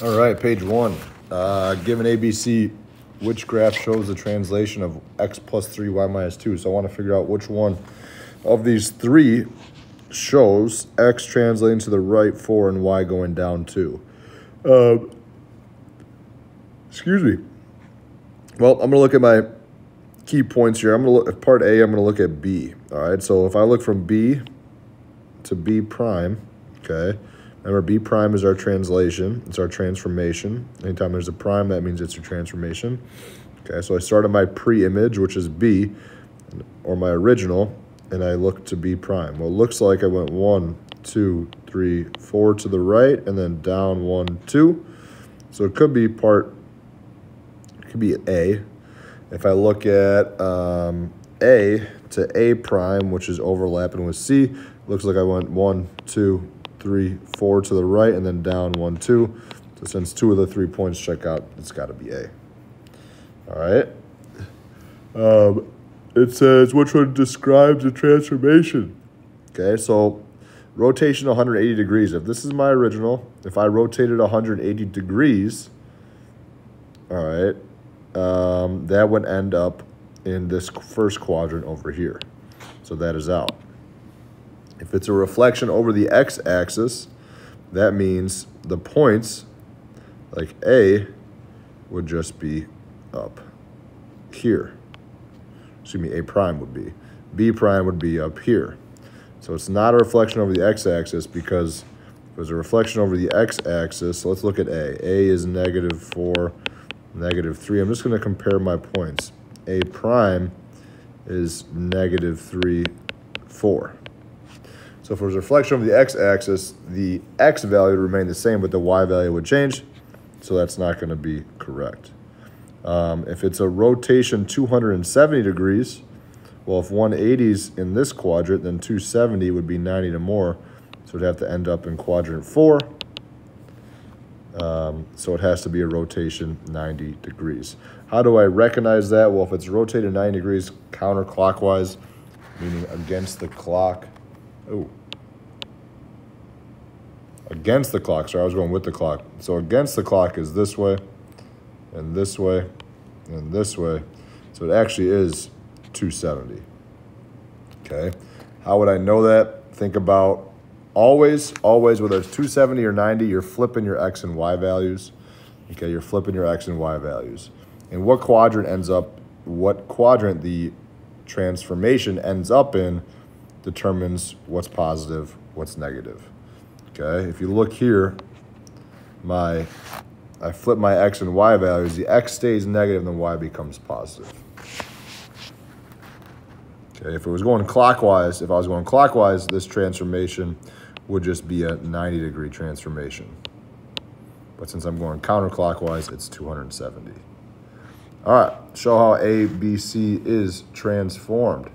All right, page 1. Given ABC, which graph shows the translation of x plus 3, y minus 2? So I want to figure out which one of these three shows x translating to the right 4 and y going down 2. Excuse me. Well, I'm going to look at my key points here. I'm going to look at part A. I'm going to look at B. All right, so if I look from B to B prime, okay, remember B prime is our translation. It's our transformation. Anytime there's a prime, that means it's your transformation. Okay, so I started my pre-image, which is B, or my original, and I look to B prime. Well, it looks like I went 1, 2, 3, 4 to the right, and then down 1, 2. So it could be A. If I look at A to A prime, which is overlapping with C, looks like I went 1, 2, 3, 4 to the right, and then down 1, 2. So since 2 of the 3 points check out, it's got to be A. All right. It says which one describes the transformation. Okay, so rotation 180 degrees. If this is my original, if I rotated 180 degrees, all right, that would end up in this first quadrant over here. So that is out. If it's a reflection over the x-axis, that means the points, like A, would just be up here. Excuse me, A prime would be. B prime would be up here. So it's not a reflection over the x-axis because if it was a reflection over the x-axis, so let's look at A. A is -4, -3. I'm just going to compare my points. A prime is -3, 4. So if it was a reflection over the x-axis, the x value would remain the same, but the y value would change. So that's not going to be correct. If it's a rotation 270 degrees, well, if 180 is in this quadrant, then 270 would be 90 or more. So it'd have to end up in quadrant 4. So it has to be a rotation 90 degrees. How do I recognize that? Well, if it's rotated 90 degrees counterclockwise, meaning against the clock. Oh. Against the clock. Sorry, I was going with the clock. So against the clock is this way, and this way, and this way. So it actually is 270. Okay. How would I know that? Think about always, whether it's 270 or 90, you're flipping your x and y values. Okay, you're flipping your x and y values. And what quadrant the transformation ends up in determines what's positive, what's negative. Okay, if you look here, I flip my x and y values. The x stays negative, and the y becomes positive. Okay, if I was going clockwise, this transformation would just be a 90-degree transformation. But since I'm going counterclockwise, it's 270. All right, show how ABC is transformed.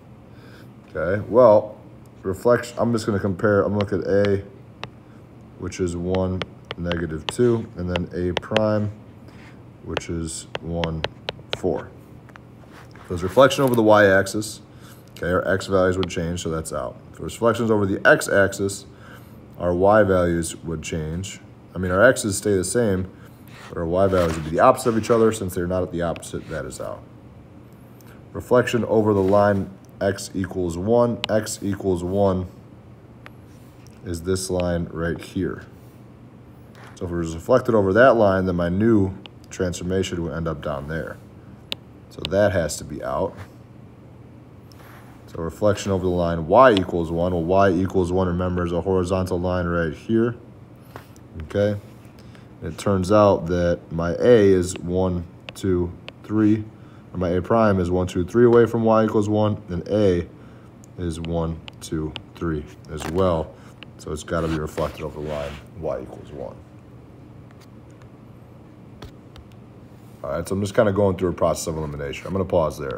Okay, well, reflection, I'm just going to compare. I'm going to look at A, which is 1, -2, and then A prime, which is 1, 4. If there's reflection over the y-axis, okay, our x values would change, so that's out. If there's reflections over the x-axis, our y values would change. I mean, our x's stay the same, but our y values would be the opposite of each other. Since they're not at the opposite, that is out. Reflection over the line x equals 1. X equals 1 is this line right here. So if it was reflected over that line, then my new transformation would end up down there. So that has to be out. So reflection over the line y equals 1. Well, y equals 1, remember, is a horizontal line right here. Okay. And it turns out that my A is 1, 2, 3. Or my A prime is 1, 2, 3 away from y equals 1. And A is 1, 2, 3 as well. So it's got to be reflected over the line y equals 1. All right, so I'm just kind of going through a process of elimination. I'm going to pause there.